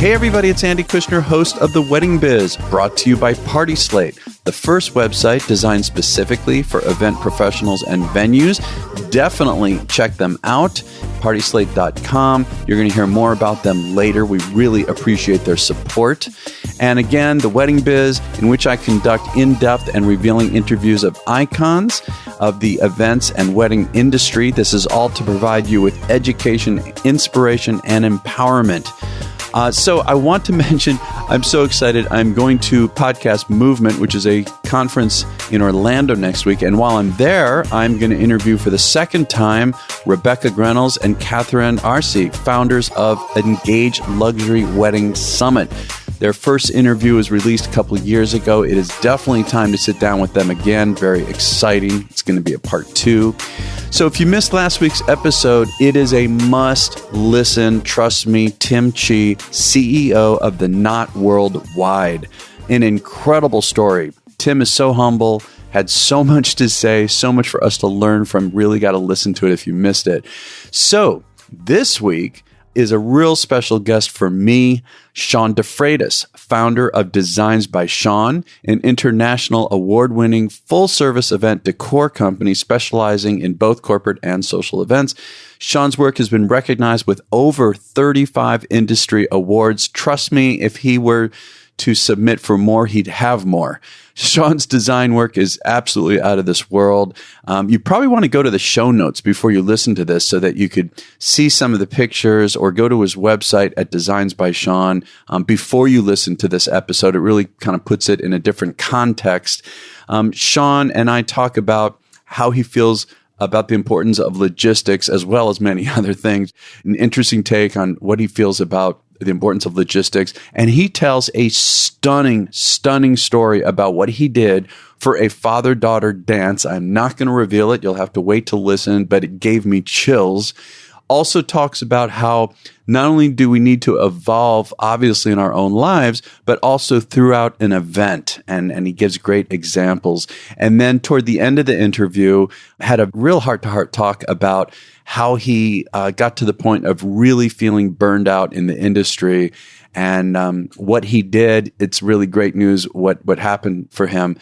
Hey everybody, it's Andy Kushner, host of The Wedding Biz, brought to you by Party Slate, the first website designed specifically for event professionals and venues. Definitely check them out, partyslate.com. You're going to hear more about them later. We really appreciate their support. And again, The Wedding Biz, in which I conduct in-depth and revealing interviews of icons of the events and wedding industry. This is all to provide you with education, inspiration, and empowerment. So I want to mention, I'm so excited. I'm going to Podcast Movement, which is a conference in Orlando next week. And while I'm there, I'm going to interview for the second time Rebecca Grenels and Catherine Arce, founders of Engage Luxury Wedding Summit. Their first interview was released a couple of years ago. It is definitely time to sit down with them again. Very exciting. It's going to be a part 2. So if you missed last week's episode, it is a must listen. Trust me, Tim Chi, CEO of The Knot Worldwide. An incredible story. Tim is so humble, had so much to say, so much for us to learn from. Really got to listen to it if you missed it. So this week is a real special guest for me, Sean De Freitas, founder of Designs by Sean, an international award-winning full-service event decor company specializing in both corporate and social events. Sean's work has been recognized with over 35 industry awards. Trust me, if he were to submit for more, he'd have more. Sean's design work is absolutely out of this world. You probably want to go to the show notes before you listen to this so that you could see some of the pictures, or go to his website at Designs by Sean before you listen to this episode. It really kind of puts it in a different context. Sean and I talk about how he feels about the importance of logistics as well as many other things. An interesting take on what he feels about the importance of logistics. And he tells a stunning story about what he did for a father-daughter dance. I'm not going to reveal it. You'll have to wait to listen, but it gave me chills. Also talks about how not only do we need to evolve, obviously, in our own lives, but also throughout an event. And he gives great examples. And then toward the end of the interview, had a real heart-to-heart talk about how he got to the point of really feeling burned out in the industry, and what he did. It's really great news what happened for him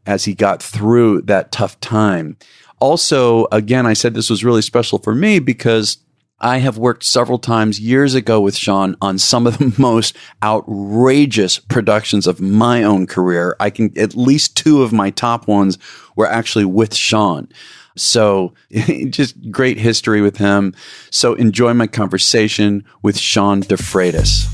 as he got through that tough time. Also, again, I said this was really special for me because I have worked several times years ago with Sean on some of the most outrageous productions of my own career. At least 2 of my top ones were actually with Sean. So just great history with him. So enjoy my conversation with Sean De Freitas.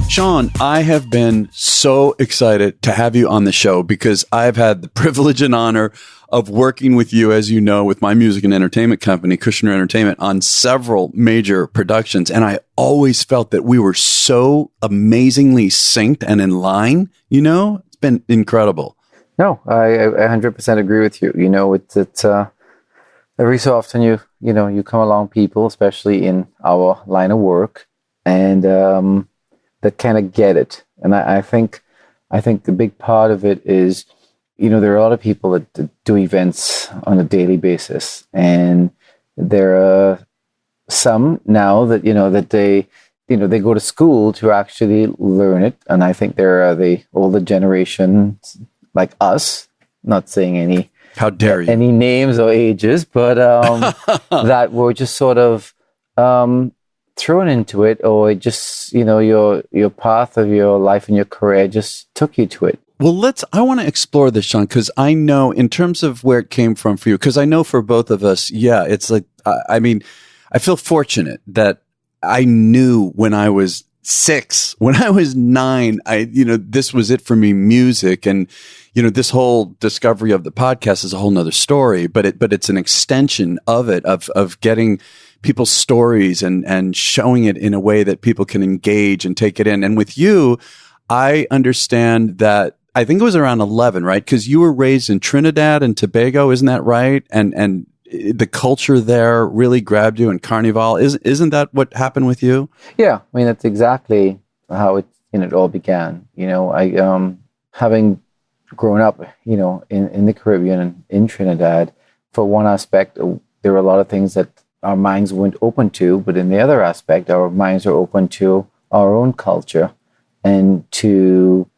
Sean, I have been so excited to have you on the show because I've had the privilege and honor of working with you, as you know, with my music and entertainment company, Kushner Entertainment, on several major productions. And I always felt that we were so amazingly synced and in line. You know, it's been incredible. No, I 100% agree with you. You know, it's every so often you come along people, especially in our line of work, and that kind of get it. And I think the big part of it is, there are a lot of people that do events on a daily basis, and there are some now that that they go to school to actually learn it. And I think there are the older generation like us, not saying any how dare you any names or ages, but that were just sort of thrown into it, or just your path of your life and your career just took you to it. Well, I want to explore this, Sean, because I know in terms of where it came from for you, because I know for both of us, yeah, it's like, I feel fortunate that I knew when I was 6, when I was 9, this was it for me, music. And, this whole discovery of the podcast is a whole nother story, but it's an extension of it, of getting people's stories and showing it in a way that people can engage and take it in. And with you, I understand that, I think it was around 11, right? Because you were raised in Trinidad and Tobago, isn't that right? And the culture there really grabbed you, and Carnival. Isn't that what happened with you? Yeah, I mean, that's exactly how it all began. I having grown up, in the Caribbean and in Trinidad, for one aspect, there were a lot of things that our minds weren't open to, but in the other aspect, our minds are open to our own culture and to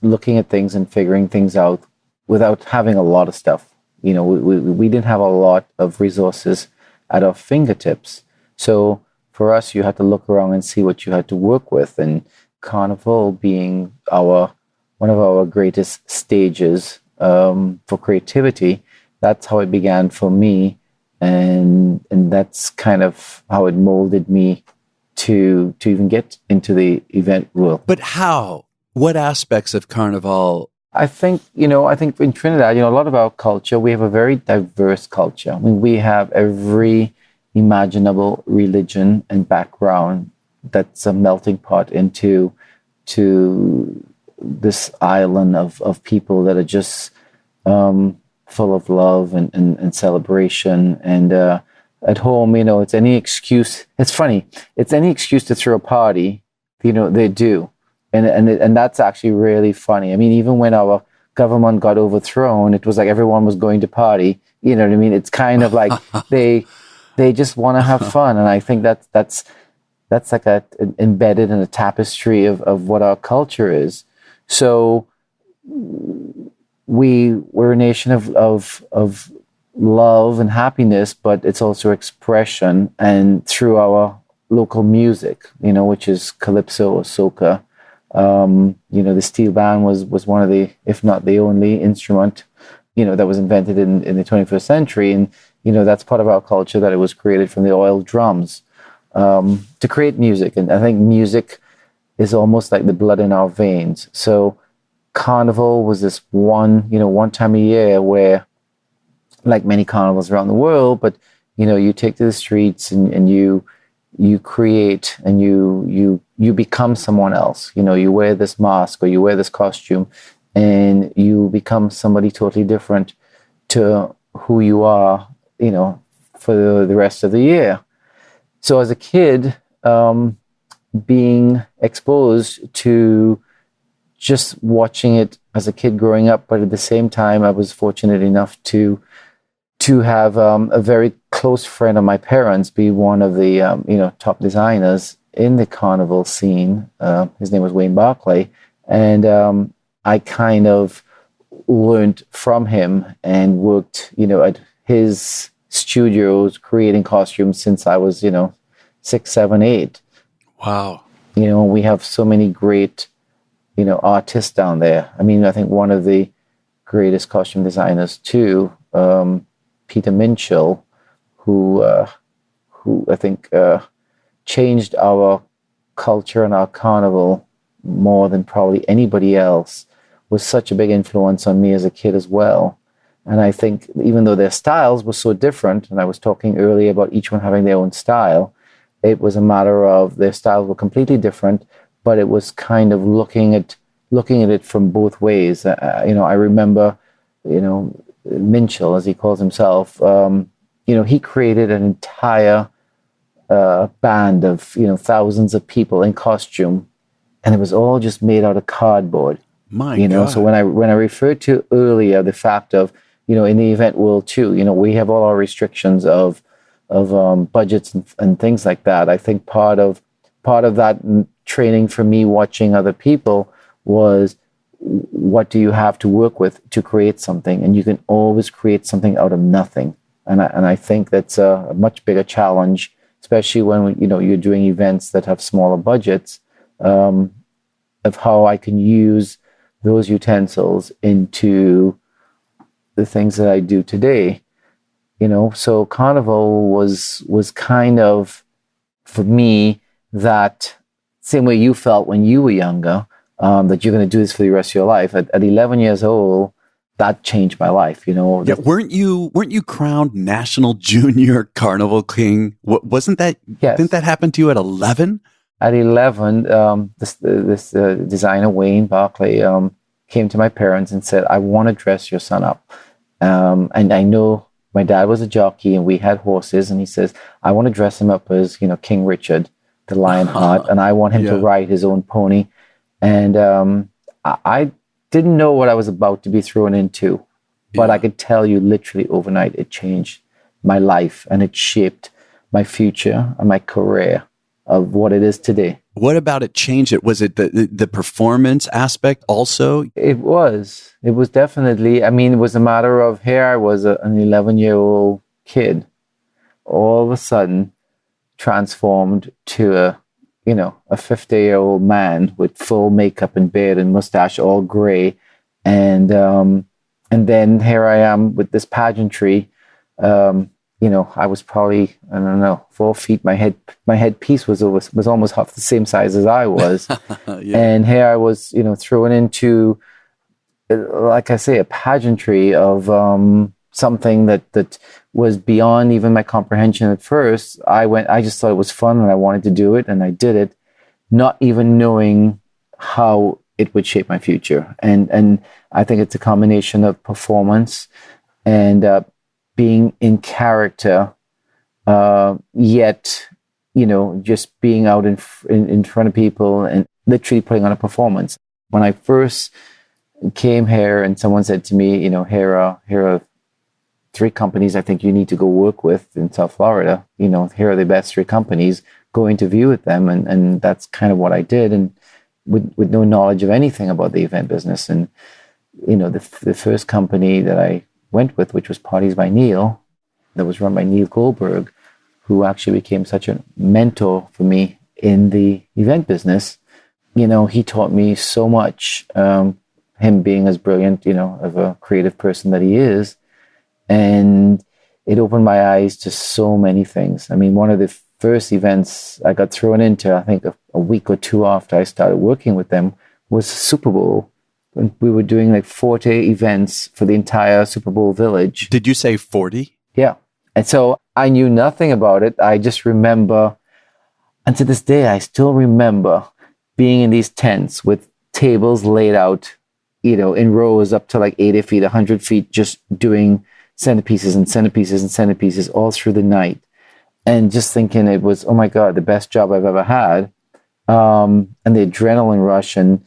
looking at things and figuring things out without having a lot of stuff. You know, we didn't have a lot of resources at our fingertips. So for us, you had to look around and see what you had to work with. And Carnival being one of our greatest stages for creativity, that's how it began for me. And that's kind of how it molded me to even get into the event world. But how? What aspects of Carnival? I think in Trinidad, a lot of our culture, we have a very diverse culture. I mean, we have every imaginable religion and background that's a melting pot into this island of people that are just full of love and celebration. And at home, it's any excuse. It's funny. It's any excuse to throw a party, they do. And that's actually really funny. I mean, even when our government got overthrown, it was like everyone was going to party. You know what I mean? It's kind of like they just want to have fun. And I think that's like embedded in a tapestry of what our culture is. So we're a nation of love and happiness, but it's also expression, and through our local music, which is calypso or soca. The steel band was one of the, if not the only instrument, that was invented in the 21st century. And, that's part of our culture, that it was created from the oil drums to create music. And I think music is almost like the blood in our veins. So Carnival was this one time a year where, like many carnivals around the world, but, you take to the streets and you create and you become someone else. You wear this mask or you wear this costume and you become somebody totally different to who you are, for the rest of the year. So as a kid, being exposed to just watching it as a kid growing up, but at the same time, I was fortunate enough to have a very close friend of my parents be one of the top designers in the carnival scene. His name was Wayne Barclay, and I kind of learned from him and worked at his studios creating costumes since I was 6, 7, 8. Wow. We have so many great artists down there. I mean, I think one of the greatest costume designers too, Peter Minchell, who I think changed our culture and our carnival more than probably anybody else, was such a big influence on me as a kid as well. And I think even though their styles were so different, and I was talking earlier about each one having their own style, it was a matter of their styles were completely different, but it was kind of looking at it from both ways. I remember, Minchell, as he calls himself, he created an entire band of thousands of people in costume, and it was all just made out of cardboard. My God. So when I referred to earlier the fact of in the event world too, we have all our restrictions of budgets and things like that. I think part of that training for me watching other people was, what do you have to work with to create something? And you can always create something out of nothing. And I think that's a much bigger challenge, especially when you're doing events that have smaller budgets, of how I can use those utensils into the things that I do today. So Carnival was kind of, for me, that same way you felt when you were younger, that you're going to do this for the rest of your life. At 11 years old, that changed my life. Yeah, weren't you crowned National Junior Carnival King? Wasn't that? Yes. Didn't that happen to you at 11? At 11, this designer Wayne Barclay came to my parents and said, "I want to dress your son up." And I know my dad was a jockey and we had horses, and he says, "I want to dress him up as King Richard, the Lionheart, and I want him to ride his own pony." And I didn't know what I was about to be thrown into, but I could tell you literally overnight it changed my life and it shaped my future and my career of what it is today. What about it changed it? Was it the performance aspect also? It was definitely, I mean, it was a matter of here I was an 11-year-old kid, all of a sudden transformed to a 50-year-old man with full makeup and beard and mustache, all gray. And then here I am with this pageantry. I was probably, I don't know, 4 feet. My headpiece was almost half the same size as I was. Yeah. And here I was, thrown into, like I say, a pageantry of something that was beyond even my comprehension at first. I just thought it was fun and I wanted to do it, and I did it, not even knowing how it would shape my future. And I think it's a combination of performance and being in character, yet, just being out in front of people and literally putting on a performance. When I first came here and someone said to me, here are 3 companies I think you need to go work with in South Florida. Here are the best 3 companies. Go interview with them. And that's kind of what I did. And with no knowledge of anything about the event business. And, the first company that I went with, which was Parties by Neal, that was run by Neal Goldberg, who actually became such a mentor for me in the event business. He taught me so much, him being as brilliant, of a creative person that he is. And it opened my eyes to so many things. I mean, one of the first events I got thrown into, I think a week or 2 after I started working with them, was Super Bowl. And we were doing like 40 events for the entire Super Bowl village. Did you say 40? Yeah. And so I knew nothing about it. I just remember, and to this day, I still remember being in these tents with tables laid out, in rows up to like 80 feet, 100 feet, just doing centerpieces and centerpieces and centerpieces all through the night. And just thinking it was, oh my God, the best job I've ever had. And the adrenaline rush. And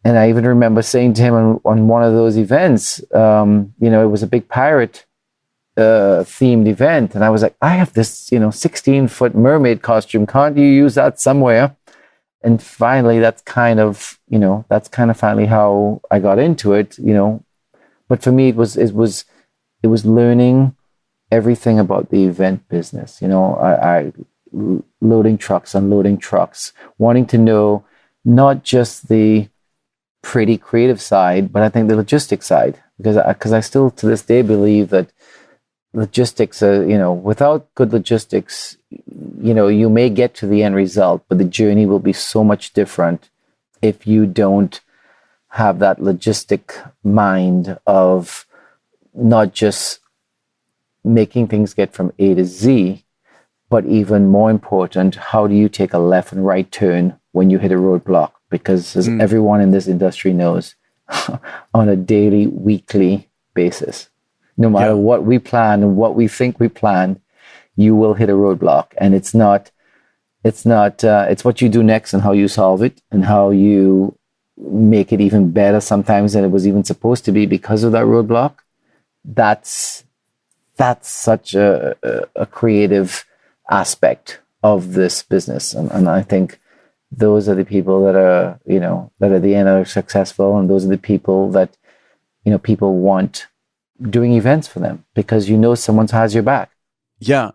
I even remember saying to him on one of those events, it was a big pirate themed event. And I was like, I have this, 16-foot mermaid costume. Can't you use that somewhere? And finally, that's kind of finally how I got into it, But for me, it was learning everything about the event business. I loading trucks, unloading trucks, wanting to know not just the pretty creative side, but I think the logistics side, because I still to this day believe that logistics are, without good logistics, you may get to the end result, but the journey will be so much different if you don't have that logistic mind of not just making things get from A to Z, but even more important, how do you take a left and right turn when you hit a roadblock? Because as everyone in this industry knows, on a daily, weekly basis, no matter what we plan and what we think we planned, you will hit a roadblock. And it's what you do next and how you solve it and how you make it even better sometimes than it was even supposed to be because of that roadblock. That's such a creative aspect of this business. And I think those are the people that are, that at the end are successful. And those are the people that, people want doing events for them because, someone has your back. Yeah.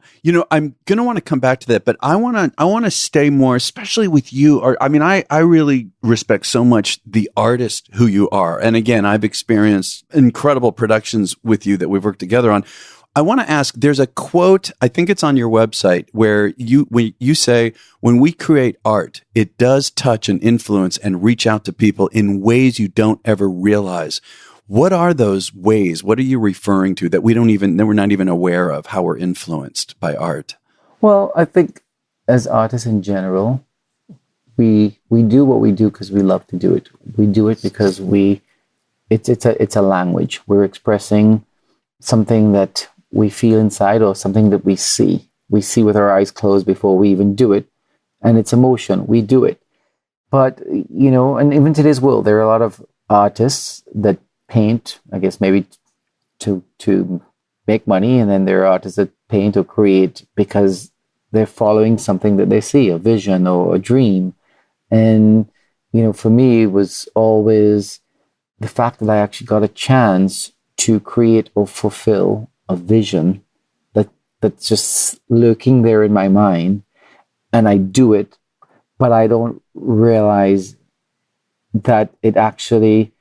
I'm going to want to come back to that, but I want to stay more, especially with you. I really respect so much the artist who you are. And again, I've experienced incredible productions with you that we've worked together on. I want to ask, there's a quote, I think it's on your website, where when you say, when we create art, it does touch and influence and reach out to people in ways you don't ever realize. What are those ways? What are you referring to that we're not even aware of how we're influenced by art? Well, I think as artists in general, we do what we do because we love to do it. We do it because it's a language. We're expressing something that we feel inside or something that we see. We see with our eyes closed before we even do it. And it's emotion. We do it. But, and even today's world, there are a lot of artists that paint, I guess, maybe to make money. And then there are artists that paint or create because they're following something that they see, a vision or a dream. And, for me, it was always the fact that I actually got a chance to create or fulfill a vision that's just lurking there in my mind, and I do it, but I don't realize that it actually,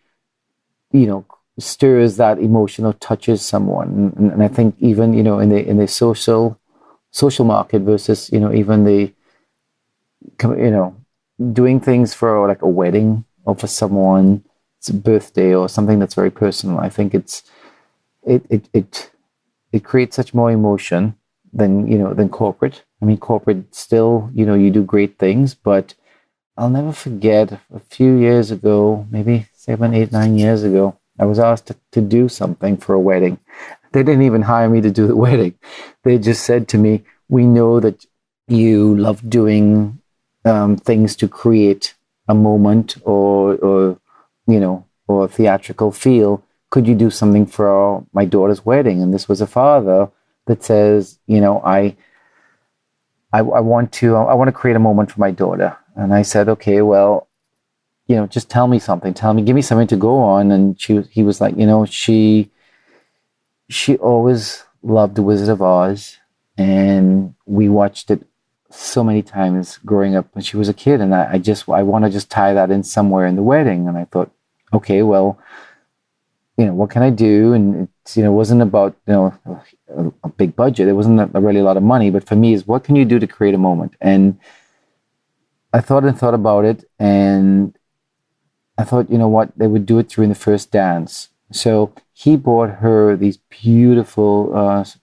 stirs that emotion or touches someone. And I think even, in the social market versus, even the, doing things for like a wedding or for someone's birthday or something that's very personal. I think it creates such more emotion than corporate. I mean, corporate still, you do great things, but I'll never forget a few years ago, maybe 7, 8, 9 years ago, I was asked to do something for a wedding. They didn't even hire me to do the wedding. They just said to me, "We know that you love doing things to create a moment or a theatrical feel. Could you do something for my daughter's wedding?" And this was a father that says, I want to create a moment for my daughter. And I said, okay, well, just tell me something. Give me something to go on. And he was like, she always loved The Wizard of Oz, and we watched it so many times growing up when she was a kid. And I want to just tie that in somewhere in the wedding. And I thought, okay, well, what can I do? And it wasn't about, a big budget. It wasn't really a lot of money, but for me is what can you do to create a moment? And I thought about it, and I thought, what, they would do it during the first dance. So he bought her these beautiful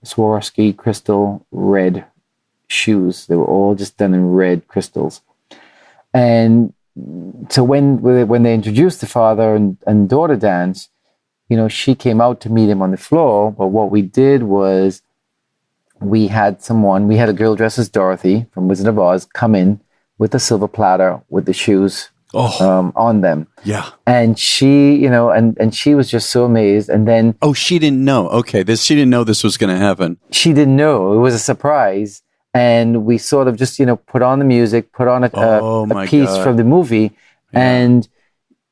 Swarovski crystal red shoes. They were all just done in red crystals. And so when they introduced the father and daughter dance, she came out to meet him on the floor. But what we did was we had a girl dressed as Dorothy from Wizard of Oz come in with a silver platter with the shoes on them. Yeah. And she, and she was just so amazed. And then... Oh, she didn't know. Okay. She didn't know this was going to happen. She didn't know. It was a surprise. And we sort of just, put on the music, put on a piece from the movie. Yeah.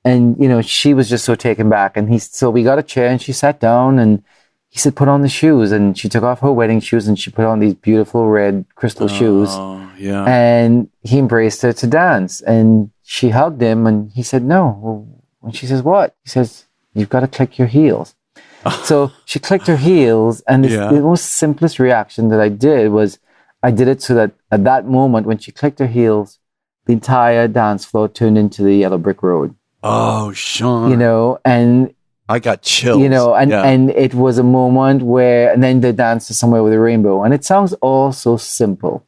And she was just so taken back. And so we got a chair and she sat down and he said, put on the shoes. And she took off her wedding shoes and she put on these beautiful red crystal shoes. Yeah. And he embraced her to dance. And she hugged him and he said, no. Well, and she says, what? He says, you've got to click your heels. So she clicked her heels. And the most simplest reaction that I did was I did it so that at that moment when she clicked her heels, the entire dance floor turned into the yellow brick road. Oh, Sean. And I got chills. And it was a moment where, and then they danced to Somewhere with a Rainbow. And it sounds all so simple.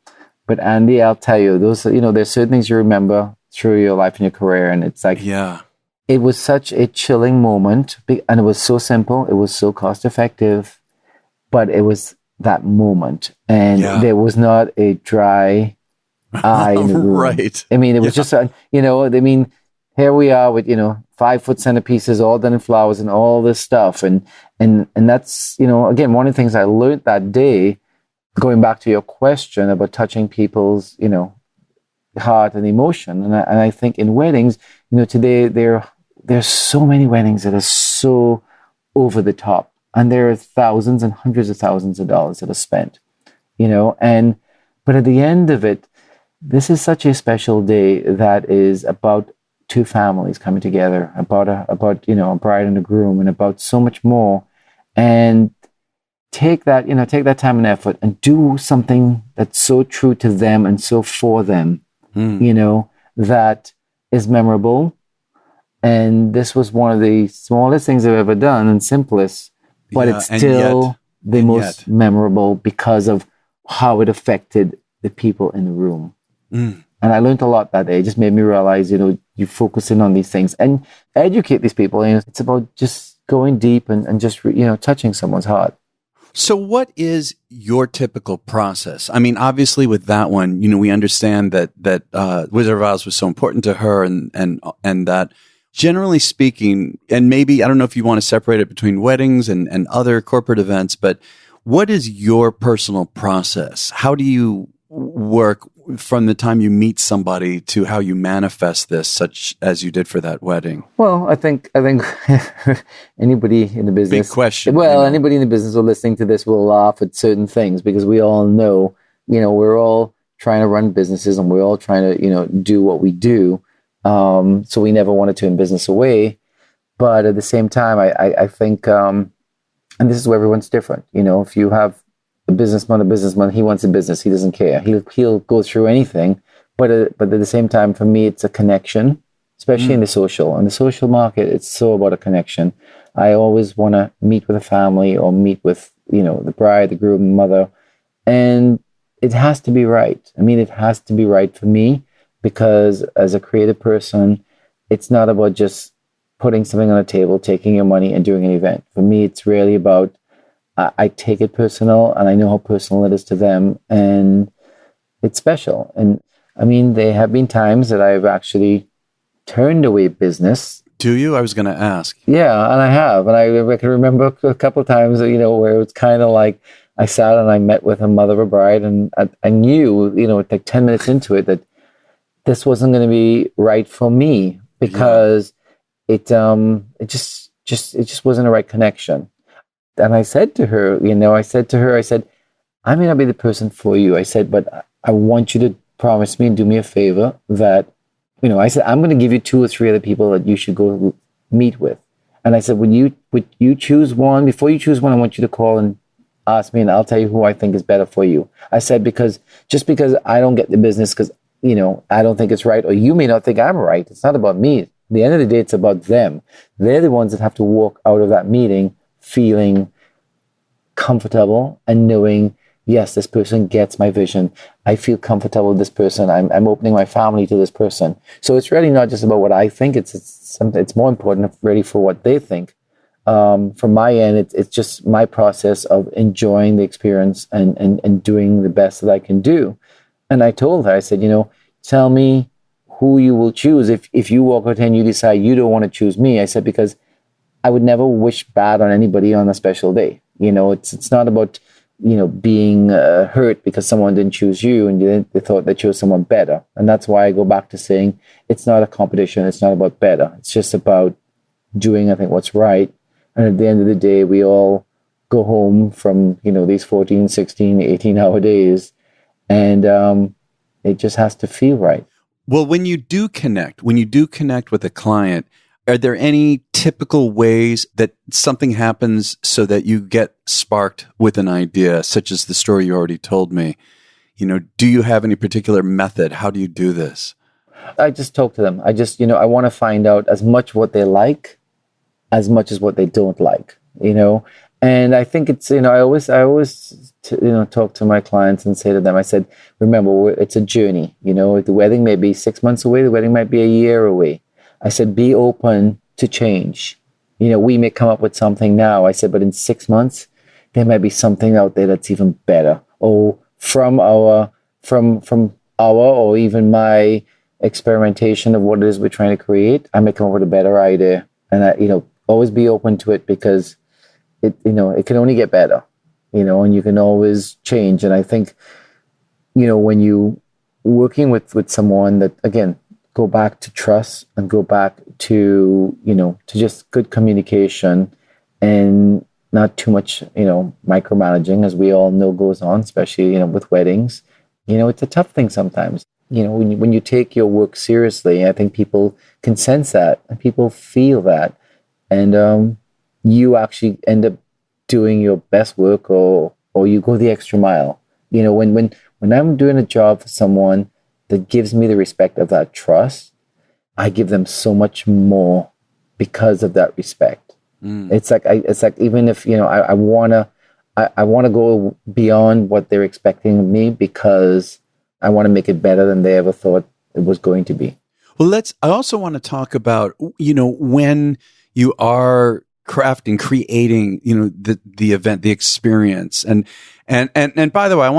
But Andy, I'll tell you, those, there's certain things you remember through your life and your career. And it's like, it was such a chilling moment. And it was so simple. It was so cost effective. But it was that moment. And there was not a dry eye in the room. Right. I mean, it was just, here we are with, 5-foot centerpieces all done in flowers and all this stuff. And that's, again, one of the things I learned that day, going back to your question about touching people's, heart and emotion. And I think in weddings, today there's so many weddings that are so over the top. And there are thousands and hundreds of thousands of dollars that are spent, but at the end of it, this is such a special day that is about two families coming together, about a bride and a groom, and about so much more. And take that time and effort and do something that's so true to them and so for them, that is memorable. And this was one of the smallest things I've ever done and simplest, but it's still the most memorable because of how it affected the people in the room. And I learned a lot that day. It just made me realize, you focus in on these things and educate these people. It's about just going deep and just, touching someone's heart. So what is your typical process? I mean, obviously with that one, we understand that Wizard of Oz was so important to her and that generally speaking, and maybe, I don't know if you want to separate it between weddings and other corporate events, but what is your personal process? How do you work from the time you meet somebody to how you manifest this, such as you did for that wedding? Well, I think anybody in the business, big question. Well, anybody in the business or listening to this will laugh at certain things because we all know, we're all trying to run businesses and we're all trying to, do what we do. So we never want to turn business away. But at the same time, I think, and this is where everyone's different. If you have a businessman, he wants a business. He doesn't care. He'll go through anything. But at the same time, for me, it's a connection, especially in the social. In the social market, it's so about a connection. I always want to meet with a family or meet with, the bride, the groom, the mother. And it has to be right. I mean, it has to be right for me because as a creative person, it's not about just putting something on a table, taking your money and doing an event. For me, it's really about I take it personal and I know how personal it is to them and it's special. And I mean, there have been times that I've actually turned away business. Do you? I was going to ask. Yeah, and I have. And I can remember a couple of times, where it's kind of like I sat and I met with a mother of a bride and I knew, like 10 minutes into it that this wasn't going to be right for me because it just wasn't a right connection. And I said to her, I said, I may not be the person for you. I said, but I want you to promise me and do me a favor that, I said, I'm going to give you 2 or 3 other people that you should go meet with. And I said, would you choose one? Before you choose one, I want you to call and ask me and I'll tell you who I think is better for you. I said, because I don't get the business because, I don't think it's right, or you may not think I'm right. It's not about me. At the end of the day, it's about them. They're the ones that have to walk out of that meeting feeling comfortable and knowing, yes, this person gets my vision. I feel comfortable with this person. I'm opening my family to this person. So it's really not just about what I think. It's more important really for what they think. From my end, it's just my process of enjoying the experience and doing the best that I can do. And I told her, I said, tell me who you will choose if you walk out and you decide you don't want to choose me. I said, because I would never wish bad on anybody on a special day. It's not about, being hurt because someone didn't choose you and they thought they chose someone better. And that's why I go back to saying it's not a competition. It's not about better. It's just about doing, I think, what's right. And at the end of the day, we all go home from, these 14, 16, 18-hour days. And it just has to feel right. Well, when you do connect with a client, are there any typical ways that something happens so that you get sparked with an idea, such as the story you already told me? Do you have any particular method? How do you do this? I just talk to them. I just, I want to find out as much what they like as much as what they don't like, And I think it's, I always talk to my clients and say to them, I said, remember, it's a journey. The wedding may be 6 months away. The wedding might be a year away. I said, be open to change. We may come up with something now. I said, but in 6 months, there might be something out there that's even better. Or from our or even my experimentation of what it is we're trying to create, I may come up with a better idea. And I, always be open to it because it can only get better, and you can always change. And I think, when you working with someone that, again, go back to trust and go back to, to just good communication and not too much, micromanaging, as we all know goes on, especially, with weddings. It's a tough thing sometimes. When you take your work seriously, I think people can sense that and people feel that. And you actually end up doing your best work or you go the extra mile. When I'm doing a job for someone that gives me the respect of that trust, I give them so much more because of that respect. It's like even if I wanna go beyond what they're expecting of me because I want to make it better than they ever thought it was going to be. Well, I also want to talk about when you are creating the event, the experience, and by the way, I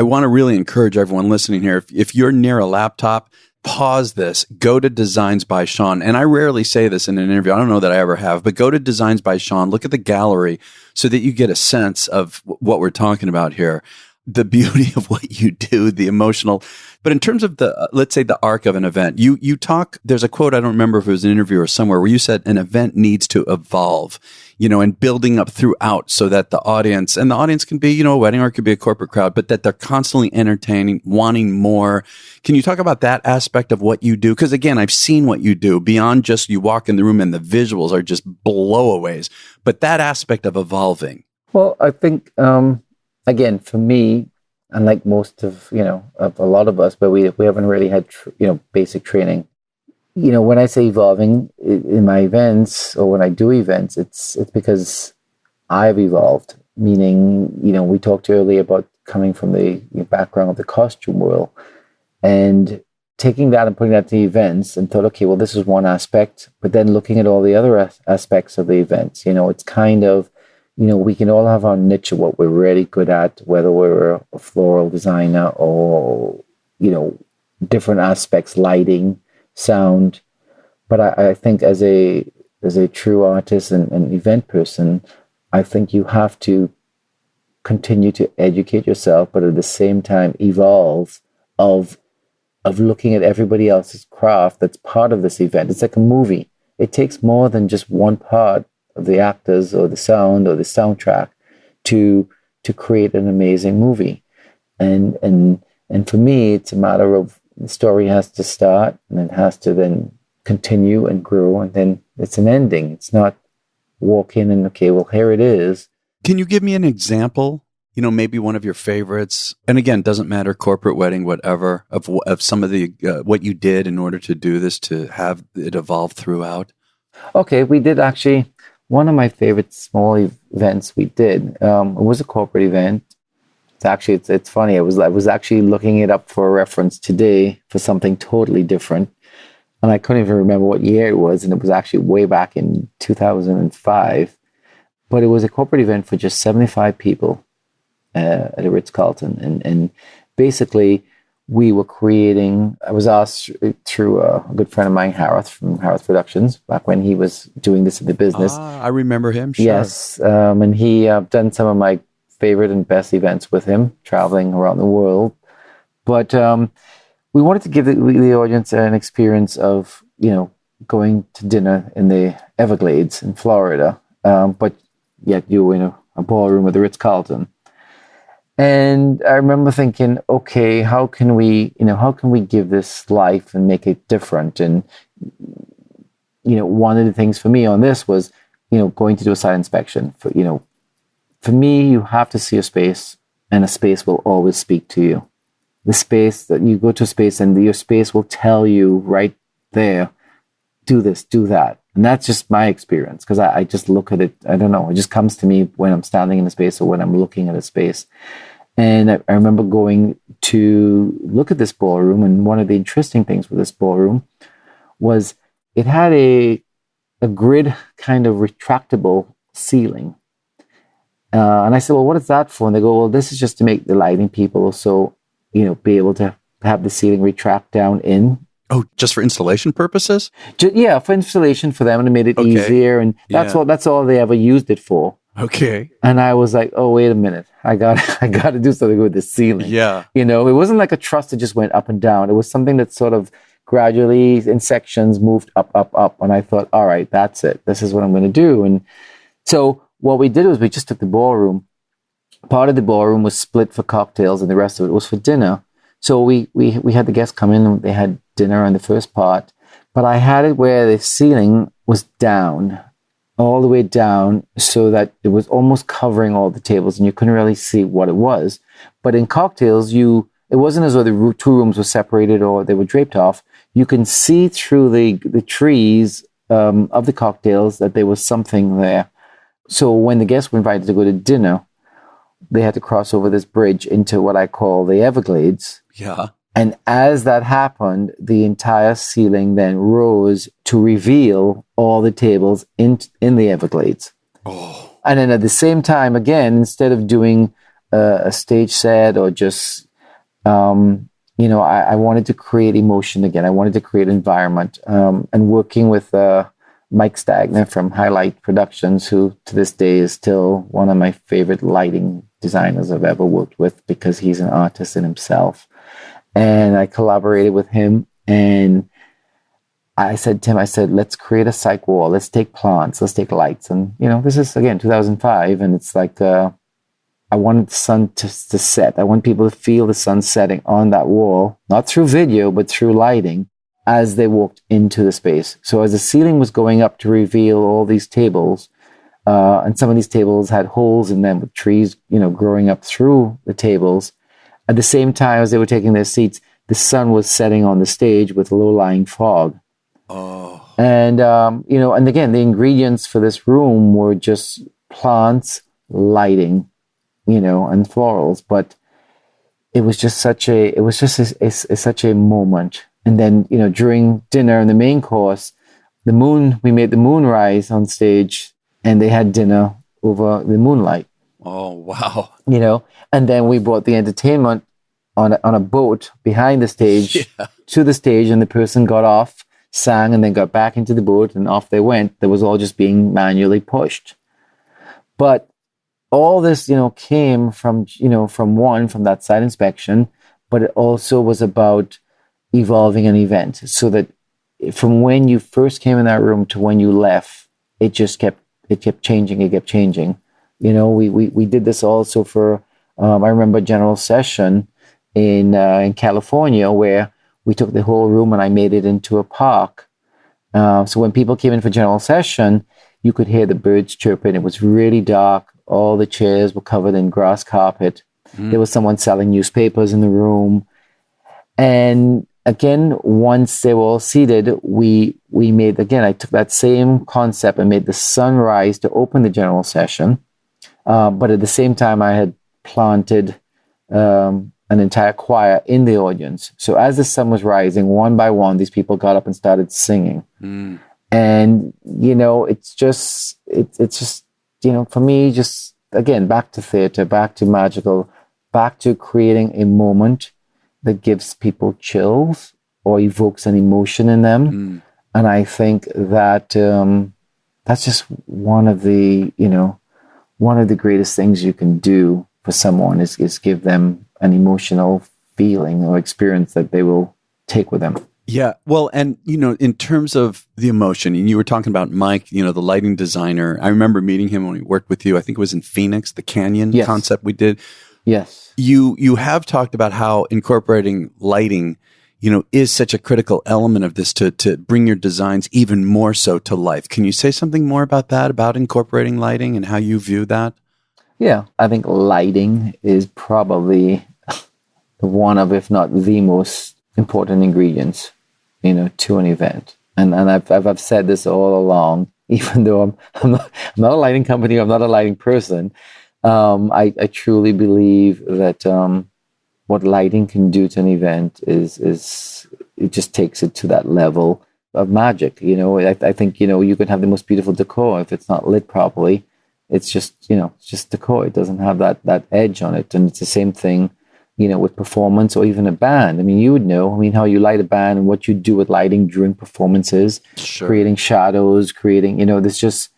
want to really encourage everyone listening here. If you're near a laptop, pause this, go to Designs by Sean. And I rarely say this in an interview. I don't know that I ever have, but go to Designs by Sean, look at the gallery so that you get a sense of what we're talking about here. the beauty of what you do, the emotional. But in terms of the, let's say the arc of an event, you talk, there's a quote, I don't remember if it was an interview or somewhere, where you said an event needs to evolve, and building up throughout so that the audience can be, a wedding or it could be a corporate crowd, but that they're constantly entertaining, wanting more. Can you talk about that aspect of what you do? Because again, I've seen what you do beyond just you walk in the room and the visuals are just blowaways, but that aspect of evolving. Well, I think, again, for me, unlike most of of a lot of us, but we haven't really had basic training. When I say evolving in my events or when I do events, it's because I've evolved. Meaning, we talked earlier about coming from the background of the costume world and taking that and putting that to events, and thought, okay, well, this is one aspect, but then looking at all the other aspects of the events. It's kind of, we can all have our niche of what we're really good at, whether we're a floral designer or, different aspects, lighting, sound. But I think as a true artist and event person, I think you have to continue to educate yourself, but at the same time evolve of looking at everybody else's craft that's part of this event. It's like a movie. It takes more than just one part of the actors or the sound or the soundtrack to create an amazing movie. And for me, it's a matter of the story has to start and it has to then continue and grow, and then it's an ending. It's not walk in and, okay, well, here it is. Can you give me an example? Maybe one of your favorites, and again, doesn't matter, corporate, wedding, whatever, of some of the what you did in order to do this, to have it evolve throughout. Okay, we did actually. One of my favorite small events we did, it was a corporate event. It's funny. I was actually looking it up for a reference today for something totally different, and I couldn't even remember what year it was, and it was actually way back in 2005. But it was a corporate event for just 75 people at the Ritz-Carlton, and basically we were creating. I was asked through a good friend of mine, Harith from Harith Productions, back when he was doing this in the business. I remember him. Sure. Yes, and he done some of my favorite and best events with him, traveling around the world. But we wanted to give the audience an experience of going to dinner in the Everglades in Florida, but yet you were in a ballroom at the Ritz-Carlton. And I remember thinking, okay, how can we give this life and make it different? And, one of the things for me on this was, going to do a site inspection. For me, you have to see a space, and a space will always speak to you. The space that you go to a space, and your space will tell you right there, do this, do that. And that's just my experience, because I just look at it. I don't know. It just comes to me when I'm standing in a space or when I'm looking at a space. And I remember going to look at this ballroom, and one of the interesting things with this ballroom was it had a grid kind of retractable ceiling. And I said, well, what is that for? And they go, well, this is just to make the lighting people also, be able to have the ceiling retract down in. Oh, just for installation purposes? Yeah, for installation for them, and it made it easier. And that's all they ever used it for. Okay. And I was like, oh, wait a minute. I got to do something with this ceiling. Yeah. It wasn't like a truss that just went up and down. It was something that sort of gradually in sections moved up, up, up. And I thought, all right, that's it. This is what I'm going to do. And so what we did was we just took the ballroom. Part of the ballroom was split for cocktails, and the rest of it was for dinner. So we had the guests come in, and they had dinner on the first part. But I had it where the ceiling was down, all the way down, so that it was almost covering all the tables, and you couldn't really see what it was. But in cocktails, it wasn't as though the two rooms were separated or they were draped off. You can see through the trees of the cocktails that there was something there. So when the guests were invited to go to dinner, they had to cross over this bridge into what I call the Everglades. Yeah. And as that happened, the entire ceiling then rose to reveal all the tables in the Everglades. Oh. And then at the same time, again, instead of doing a stage set or just, I wanted to create emotion again. I wanted to create environment. And working with Mike Stagner from Highlight Productions, who to this day is still one of my favorite lighting designers I've ever worked with because he's an artist in himself. And I collaborated with him, and I said to him, let's create a cyc wall. Let's take plants. Let's take lights. And, this is, again, 2005. And it's like, I wanted the sun to set. I want people to feel the sun setting on that wall, not through video, but through lighting as they walked into the space. So as the ceiling was going up to reveal all these tables, and some of these tables had holes in them with trees, growing up through the tables. At the same time as they were taking their seats, the sun was setting on the stage with low-lying fog. Oh. And, and again, the ingredients for this room were just plants, lighting, and florals. But it was just such a moment. And then, during dinner and the main course, we made the moon rise on stage, and they had dinner over the moonlight. Oh, wow. And then we brought the entertainment on a boat behind the stage to the stage, and the person got off, sang, and then got back into the boat, and off they went. That was all just being manually pushed. But all this, came from that site inspection, but it also was about evolving an event, so that from when you first came in that room to when you left, it kept changing. We did this also for, I remember a general session in California where we took the whole room and I made it into a park. So when people came in for general session, you could hear the birds chirping. It was really dark. All the chairs were covered in grass carpet. There was someone selling newspapers in the room. And again, once they were all seated, we made, again, I took that same concept and made the sunrise to open the general session. But at the same time, I had planted an entire choir in the audience. So as the sun was rising, one by one, these people got up and started singing. And, it's just, for me, just, again, back to theater, back to magical, back to creating a moment that gives people chills or evokes an emotion in them. And I think that that's just one of the greatest things you can do for someone is give them an emotional feeling or experience that they will take with them. Yeah. Well, and, in terms of the emotion, and you were talking about Mike, the lighting designer. I remember meeting him when we worked with you. I think it was in Phoenix, the Canyon concept we did. Yes. You have talked about how incorporating lighting, is such a critical element of this to bring your designs even more so to life. Can you say something more about that, about incorporating lighting and how you view that? Yeah, I think lighting is probably one of, if not the most important ingredients, to an event. And I've said this all along, even though I'm not a lighting company, I'm not a lighting person. I truly believe that what lighting can do to an event is it just takes it to that level of magic. I think you can have the most beautiful decor if it's not lit properly. It's just decor. It doesn't have that edge on it. And it's the same thing, with performance or even a band. I mean, you would know, how you light a band and what you do with lighting during performances, sure. Creating shadows, there's just,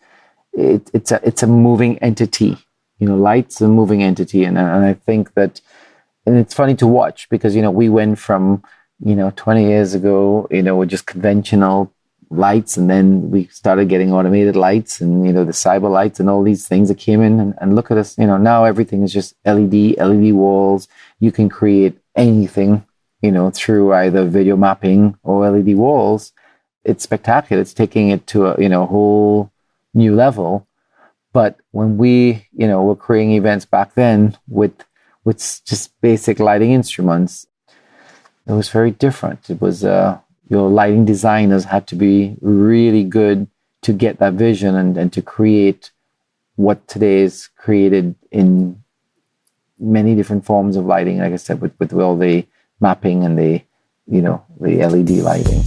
it's a moving entity. Light's a moving entity. And I think that, and it's funny to watch because, we went from, 20 years ago, with just conventional lights, and then we started getting automated lights and, the cyber lights and all these things that came in, and look at us, now everything is just LED walls. You can create anything, through either video mapping or LED walls. It's spectacular. It's taking it to a whole new level. But when we, were creating events back then with just basic lighting instruments, it was very different. It was, your lighting designers had to be really good to get that vision and to create what today is created in many different forms of lighting. Like I said, with all the mapping and the LED lighting.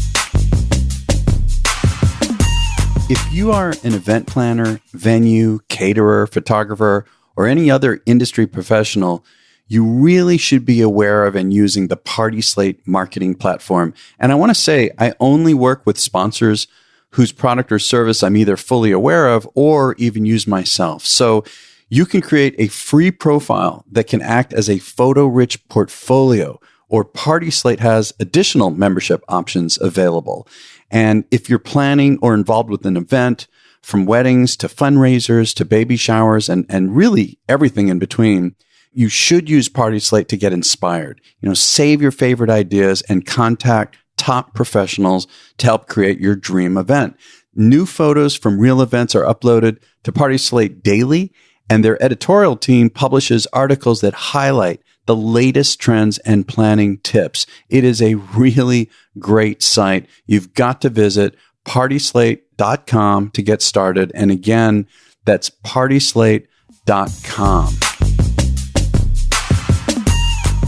If you are an event planner, venue, caterer, photographer, or any other industry professional, you really should be aware of and using the Party Slate marketing platform. And I want to say, I only work with sponsors whose product or service I'm either fully aware of or even use myself. So, You can create a free profile that can act as a photo-rich portfolio, or Party Slate has additional membership options available. And if you're planning or involved with an event, from weddings to fundraisers to baby showers and really everything in between, you should use Party Slate to get inspired. Save your favorite ideas and contact top professionals to help create your dream event. New photos from real events are uploaded to Party Slate daily, and their editorial team publishes articles that highlight the latest trends and planning tips. It is a really great site. You've got to visit partyslate.com to get started. And again, that's partyslate.com.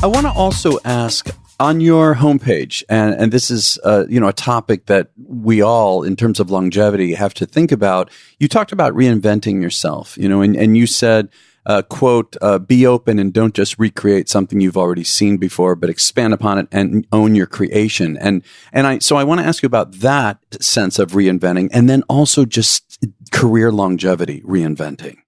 I want to also ask, on your homepage, and this is a topic that we all, in terms of longevity, have to think about. You talked about reinventing yourself, and you said, quote, be open and don't just recreate something you've already seen before, but expand upon it and own your creation. So I want to ask you about that sense of reinventing, and then also just career longevity reinventing.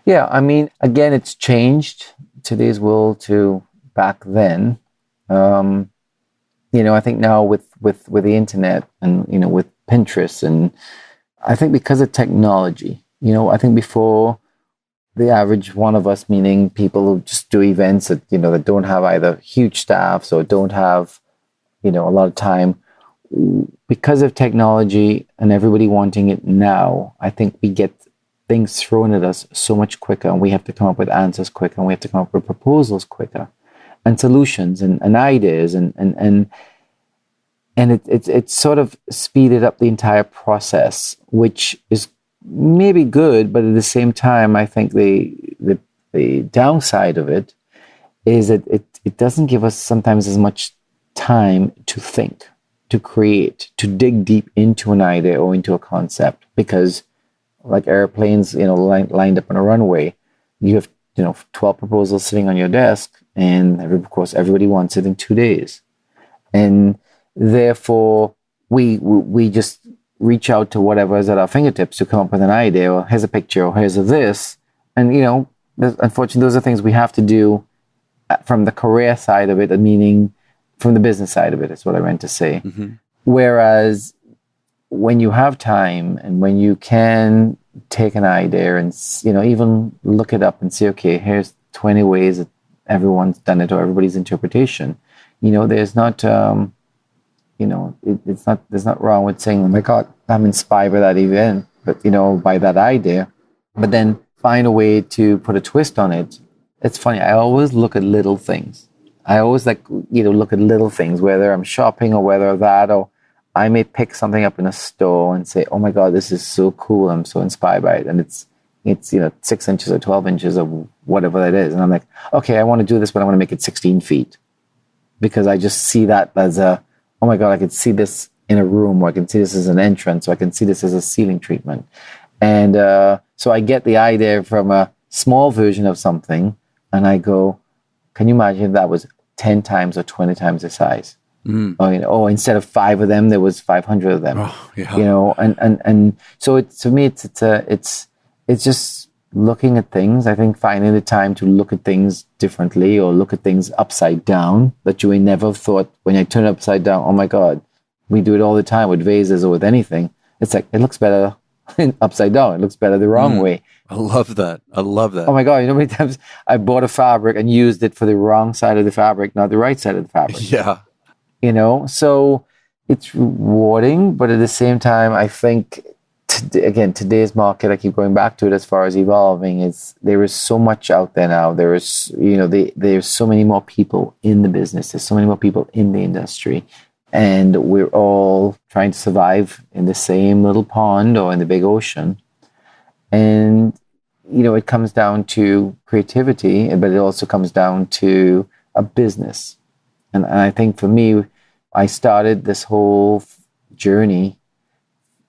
Yeah, I mean, again, it's changed today's world to back then. I think now with the internet and, with Pinterest, and I think because of technology, I think before, the average one of us, meaning people who just do events that, that don't have either huge staffs or don't have, a lot of time, because of technology and everybody wanting it now, I think we get things thrown at us so much quicker, and we have to come up with answers quicker, and we have to come up with proposals quicker, and solutions and ideas, and it's sort of speeded up the entire process, which is maybe good, but at the same time, I think the downside of it is that it doesn't give us sometimes as much time to think, to create, to dig deep into an idea or into a concept, because like airplanes, lined up on a runway, you have 12 proposals sitting on your desk, and of course everybody wants it in 2 days, and therefore we just reach out to whatever is at our fingertips to come up with an idea, or here's a picture, or here's a this, and unfortunately those are things we have to do from the career side of it, meaning from the business side of it, is what I meant to say. Mm-hmm. Whereas when you have time and when you can take an idea and even look it up and say, okay, here's 20 ways that everyone's done it, or everybody's interpretation, there's not there's not wrong with saying, oh my God, I'm inspired by that event, but by that idea, but then find a way to put a twist on it. It's funny, I always look at little things. I always look at little things, whether I'm shopping or whether that, or I may pick something up in a store and say, oh my God, this is so cool, I'm so inspired by it, and it's 6 inches or 12 inches or whatever that is, and I'm like, okay, I want to do this, but I want to make it 16 feet, because I just see that as oh my God, I can see this in a room, or I can see this as an entrance, or I can see this as a ceiling treatment. And so I get the idea from a small version of something, and I go, can you imagine if that was 10 times or 20 times the size? Mm. Or instead of 5 of them, there was 500 of them. Oh, yeah. And so to me, it's just looking at things. I think finding the time to look at things differently, or look at things upside down that you ain't never thought, when I turn it upside down, oh my God, we do it all the time with vases or with anything. It's like, it looks better upside down. It looks better the wrong way. I love that. Oh my God, how many times I bought a fabric and used it for the wrong side of the fabric, not the right side of the fabric. Yeah. So it's rewarding, but at the same time, I think, today's market, I keep going back to it as far as evolving, there is so much out there now. There is, there's so many more people in the business. There's so many more people in the industry, and we're all trying to survive in the same little pond or in the big ocean. And, it comes down to creativity, but it also comes down to a business. And I think for me, I started this whole journey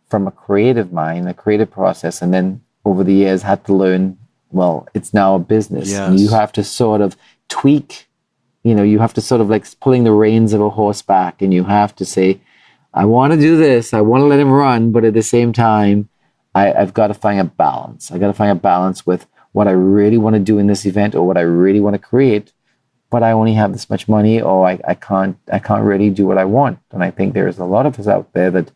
from a creative mind, a creative process, and then over the years had to learn, well, it's now a business. Yes. And you have to sort of tweak, you have to sort of like pulling the reins of a horse back, and you have to say, I want to do this, I want to let him run, but at the same time, I've got to find a balance. I got to find a balance with what I really want to do in this event or what I really want to create, but I only have this much money, or I can't really do what I want. And I think there's a lot of us out there that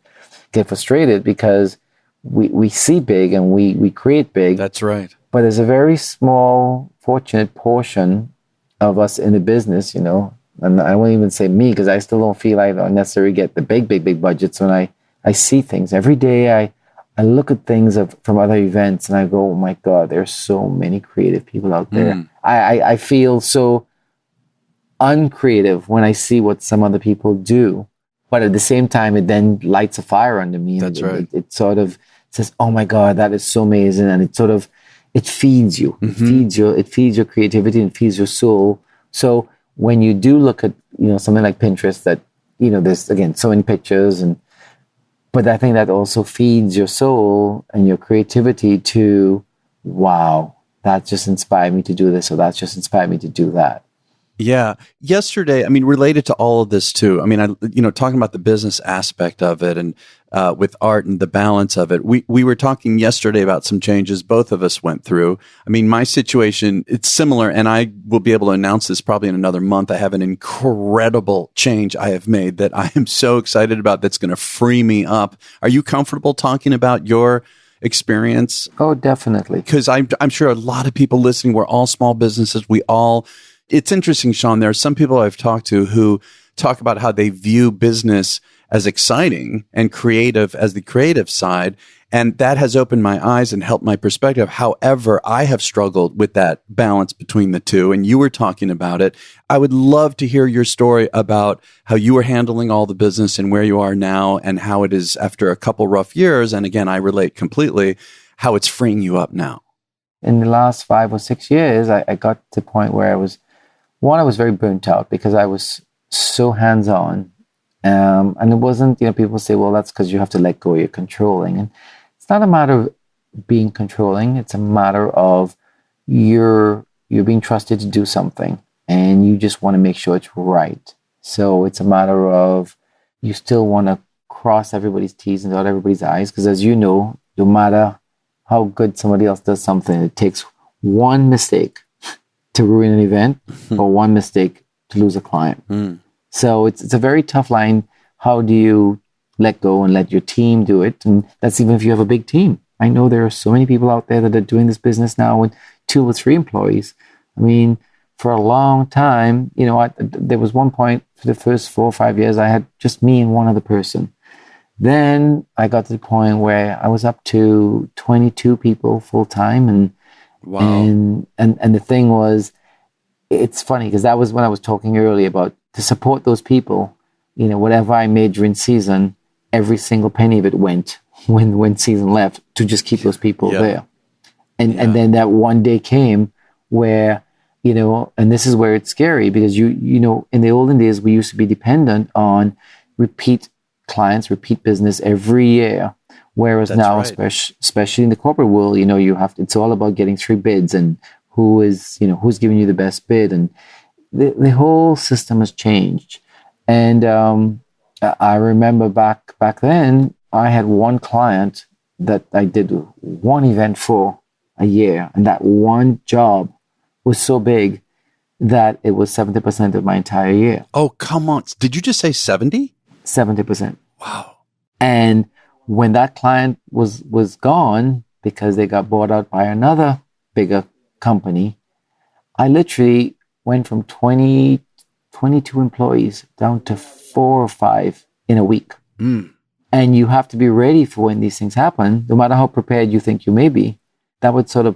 get frustrated because we see big and we create big. That's right. But there's a very small, fortunate portion of us in the business, you know, and I won't even say me, because I still don't feel I don't necessarily get the big budgets. When I see things every day, I look at things from other events and I go, oh my God, there's so many creative people out there. I feel so uncreative when I see what some other people do. But at the same time, it then lights a fire under me. That's right. It sort of says, oh my God, that is so amazing. And it feeds you. It feeds your creativity and feeds your soul. So when you do look at, you know, something like Pinterest that, you know, there's, again, so many pictures, but I think that also feeds your soul and your creativity to, wow, that just inspired me to do this, or that just inspired me to do that. Yeah. Yesterday, I mean, related to all of this too, I mean, talking about the business aspect of it and with art and the balance of it, we were talking yesterday about some changes both of us went through. I mean, my situation, it's similar, and I will be able to announce this probably in another month. I have an incredible change I have made that I am so excited about that's going to free me up. Are you comfortable talking about your experience? Oh, definitely. Because I'm sure a lot of people listening, we're all small businesses. It's interesting, Sean, there are some people I've talked to who talk about how they view business as exciting and creative as the creative side. And that has opened my eyes and helped my perspective. However, I have struggled with that balance between the two. And you were talking about it. I would love to hear your story about how you were handling all the business and where you are now, and how it is after a couple rough years. And again, I relate completely, how it's freeing you up now. In the last 5 or 6 years, I got to the point where I was very burnt out because I was so hands-on. And it wasn't, you know, people say, well, that's because you have to let go, you're controlling. And it's not a matter of being controlling. It's a matter of you're being trusted to do something and you just want to make sure it's right. So it's a matter of you still want to cross everybody's T's and dot everybody's I's, because as you know, no matter how good somebody else does something, it takes one mistake to ruin an event or one mistake to lose a client. So it's a very tough line. How do you let go and let your team do it? And that's even if you have a big team. I know there are so many people out there that are doing this business now with 2 or 3 employees. I mean, for a long time, you know, there was one point for the first 4 or 5 years, I had just me and one other person. Then I got to the point where I was up to 22 people full time. And wow. And the thing was, it's funny because that was when I was talking earlier about to support those people, you know, whatever I made during season, every single penny of it went when season left to just keep those people there. And then that one day came where, you know, and this is where it's scary because you know, in the olden days, we used to be dependent on repeat clients, repeat business every year. Whereas now, especially in the corporate world, you know, it's all about getting 3 bids and who's giving you the best bid. And the whole system has changed. And I remember back then, I had one client that I did one event for a year. And that one job was so big that it was 70% of my entire year. Oh, come on. Did you just say 70? 70%. Wow. And when that client was gone because they got bought out by another bigger company, I literally went from 22 employees down to 4 or 5 in a week. And you have to be ready for when these things happen, no matter how prepared you think you may be. That would sort of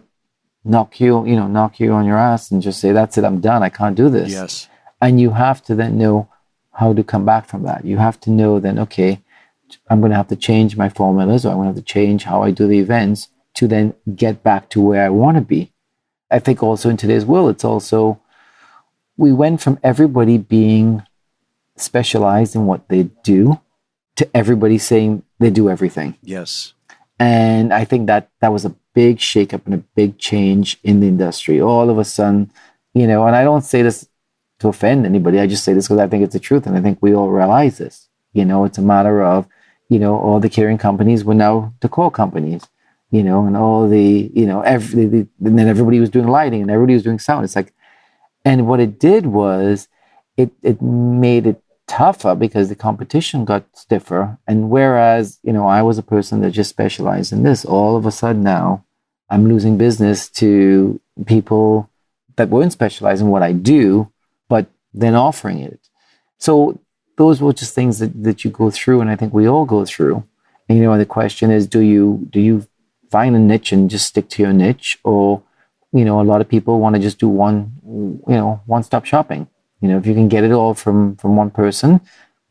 knock you on your ass and just say, that's it, I'm done. I can't do this. Yes. And you have to then know how to come back from that. You have to know then, okay, I'm going to have to change my formulas, or I'm going to have to change how I do the events to then get back to where I want to be. I think also in today's world, it's also, we went from everybody being specialized in what they do to everybody saying they do everything. Yes. And I think that was a big shakeup and a big change in the industry. All of a sudden, you know, and I don't say this to offend anybody. I just say this because I think it's the truth. And I think we all realize this. You know, it's a matter of, you know, all the catering companies were now decor companies. and all the, and then everybody was doing lighting and everybody was doing sound. It's like, and what it did was it made it tougher because the competition got stiffer. And whereas, I was a person that just specialized in this, all of a sudden now I'm losing business to people that weren't specialized in what I do, but then offering it. So those were just things that you go through, and I think we all go through. And the question is, do you find a niche and just stick to your niche, or a lot of people want to just do one-stop shopping. If you can get it all from one person,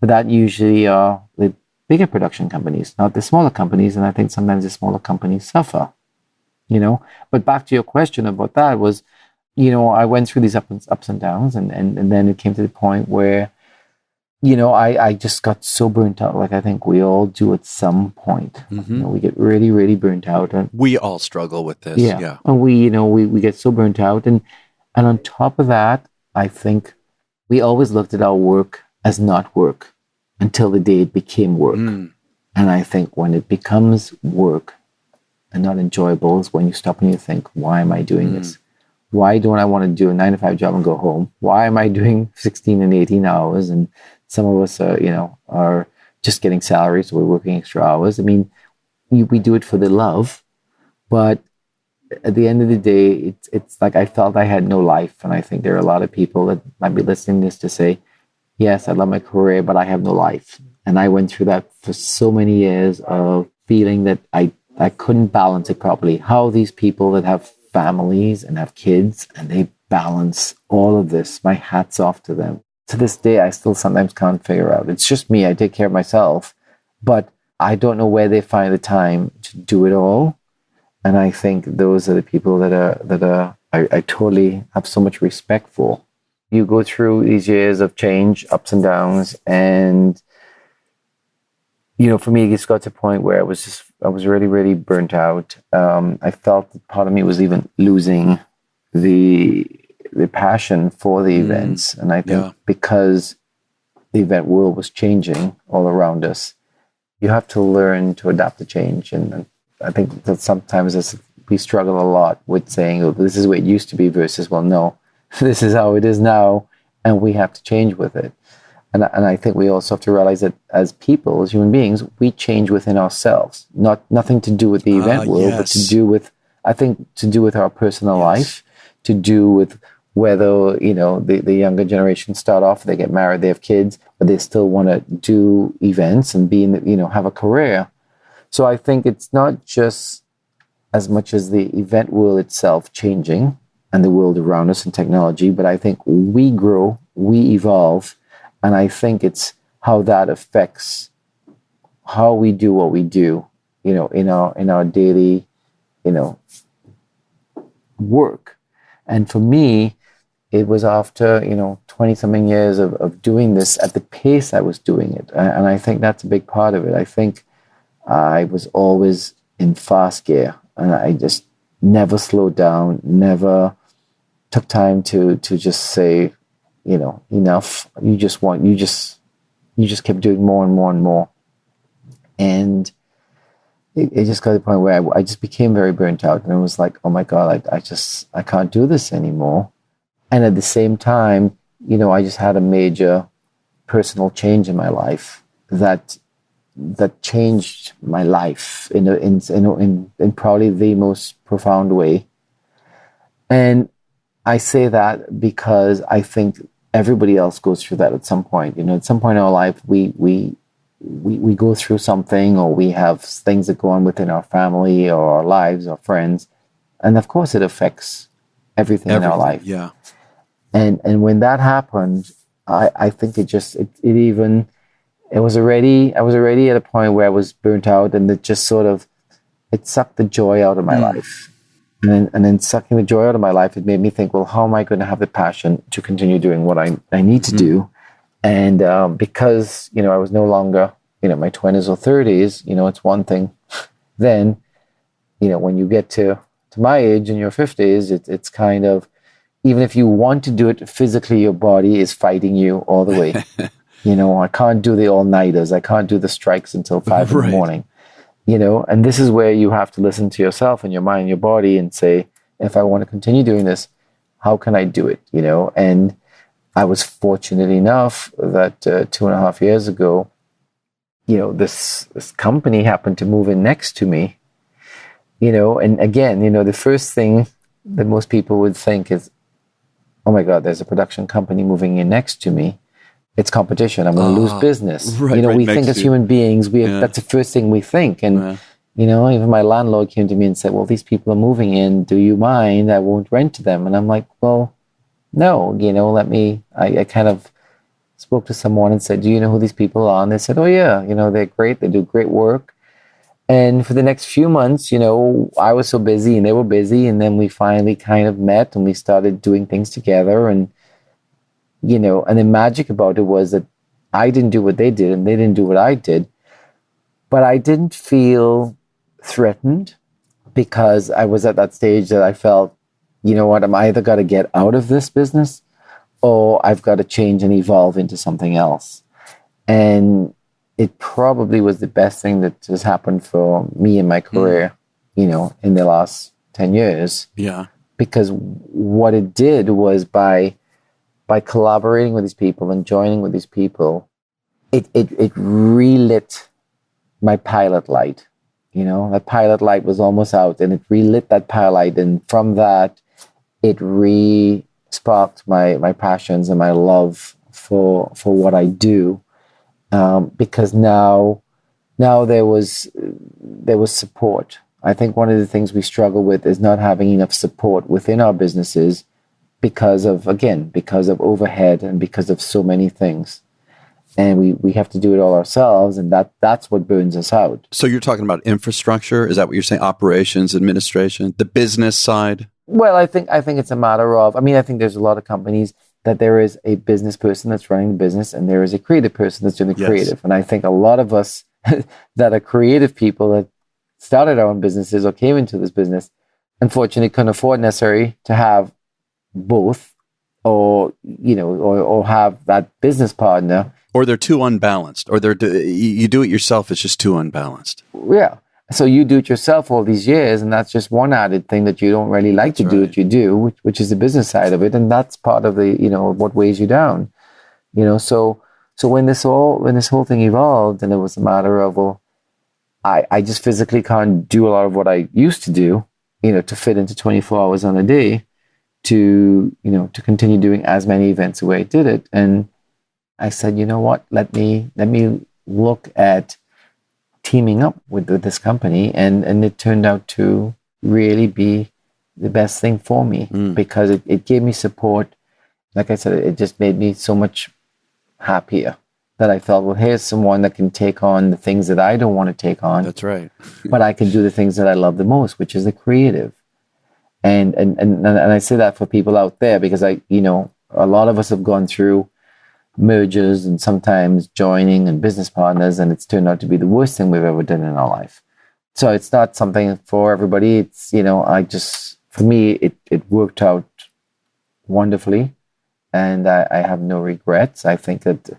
but that usually are the bigger production companies, not the smaller companies. And I think sometimes the smaller companies suffer. But back to your question about that was, I went through these ups and downs, and then it came to the point where, I just got so burnt out. Like I think we all do at some point. Mm-hmm. We get really, really burnt out. And we all struggle with this. Yeah. And we get so burnt out. And on top of that, I think we always looked at our work as not work until the day it became work. And I think when it becomes work and not enjoyable is when you stop and you think, why am I doing this? Why don't I want to do a 9-to-5 job and go home? Why am I doing 16 and 18 hours? And some of us are just getting salaries, so we're working extra hours. I mean, we do it for the love, but at the end of the day, it's like I felt I had no life. And I think there are a lot of people that might be listening to this to say, yes, I love my career, but I have no life. And I went through that for so many years of feeling that I couldn't balance it properly. How these people that have families and have kids and they balance all of this, my hat's off to them. To this day, I still sometimes can't figure out. It's just me. I take care of myself, but I don't know where they find the time to do it all. And I think those are the people that I totally have so much respect for. You go through these years of change, ups and downs, and for me, it just got to a point where I was really, really burnt out. I felt that part of me was even losing the passion for the events. And I think because the event world was changing all around us, you have to learn to adapt to change. And I think that sometimes we struggle a lot with saying, oh, this is what it used to be versus, well, no, this is how it is now, and we have to change with it. And I think we also have to realize that as people, as human beings, we change within ourselves. Nothing to do with the event world, but to do with our personal life, to do with whether, the younger generation start off, they get married, they have kids, but they still want to do events and be have a career. So I think it's not just as much as the event world itself changing and the world around us and technology, but I think we grow, we evolve. And I think it's how that affects how we do what we do, in our daily, work. And for me, it was after, 20-something years of doing this at the pace I was doing it. And I think that's a big part of it. I think I was always in fast gear, and I just never slowed down, never took time to just say, enough. You just kept doing more and more and more. And it just got to the point where I just became very burnt out, and it was like, oh my God, I can't do this anymore. And at the same time, I just had a major personal change in my life that changed my life in probably the most profound way. And I say that because I think everybody else goes through that at some point. At some point in our life, we go through something, or we have things that go on within our family or our lives or friends. And of course it affects everything in our life. Yeah. And when that happened, I think I was already at a point where I was burnt out, and it just it sucked the joy out of my life. And then sucking the joy out of my life, it made me think, well, how am I going to have the passion to continue doing what I need to do? And because, I was no longer, my 20s or 30s, it's one thing. Then, when you get to my age in your 50s, it's kind of, even if you want to do it physically, your body is fighting you all the way. I can't do the all-nighters. I can't do the strikes until 5 in the morning. And this is where you have to listen to yourself and your mind, your body, and say, if I want to continue doing this, how can I do it? And I was fortunate enough that 2.5 years ago, this company happened to move in next to me, and again, the first thing that most people would think is, oh my God, there's a production company moving in next to me. It's competition. I'm going to lose business. Right, we think as human beings, that's the first thing we think. And, even my landlord came to me and said, well, these people are moving in. Do you mind? I won't rent to them. And I'm like, well, no, I kind of spoke to someone and said, do you know who these people are? And they said, oh yeah, they're great. They do great work. And for the next few months, I was so busy and they were busy. And then we finally kind of met and we started doing things together. And, and the magic about it was that I didn't do what they did and they didn't do what I did. But I didn't feel threatened because I was at that stage that I felt, I'm either got to get out of this business or I've got to change and evolve into something else. And it probably was the best thing that has happened for me in my career, in the last 10 years. Yeah. Because what it did was by collaborating with these people and joining with these people, it relit my pilot light. That pilot light was almost out and it relit that pilot light. And from that, it sparked my passions and my love for what I do. Because now there was support. I think one of the things we struggle with is not having enough support within our businesses because of overhead and because of so many things. And we have to do it all ourselves, and that's what burns us out. So you're talking about infrastructure? Is that what you're saying? Operations, administration, the business side? Well, I think it's a matter of, I think there's a lot of companies that there is a business person that's running the business and there is a creative person that's doing the creative. And I think a lot of us that are creative people that started our own businesses or came into this business, unfortunately couldn't afford necessarily to have both or have that business partner. Or they're too unbalanced, or you do it yourself, it's just too unbalanced. Yeah. So you do it yourself all these years, and that's just one added thing that you don't really like to do what you do, which is the business side of it, and that's part of the what weighs you down. So when this whole thing evolved, and it was a matter of, well, I just physically can't do a lot of what I used to do, to fit into 24 hours on a day, to continue doing as many events the way I did it. And I said, you know what? Let me look at teaming up with this company, and it turned out to really be the best thing for me because it gave me support. Like I said, it just made me so much happier that I felt, well, here's someone that can take on the things that I don't want to take on. That's right. But I can do the things that I love the most, which is the creative. And I say that for people out there because a lot of us have gone through mergers and sometimes joining and business partners, and it's turned out to be the worst thing we've ever done in our life. So it's not something for everybody. It's, for me, it worked out wonderfully, and I have no regrets. I think that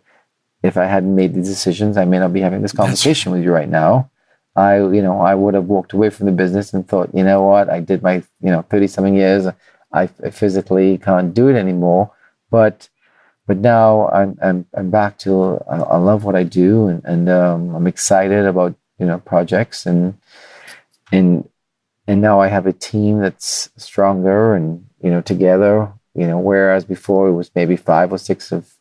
if I hadn't made these decisions, I may not be having this conversation with you right now. I would have walked away from the business and thought, you know what, I did my 30-something years. I physically can't do it anymore, but now I'm back to I love what I do, and I'm excited about projects, and now I have a team that's stronger and together, whereas before it was maybe 5 or 6 of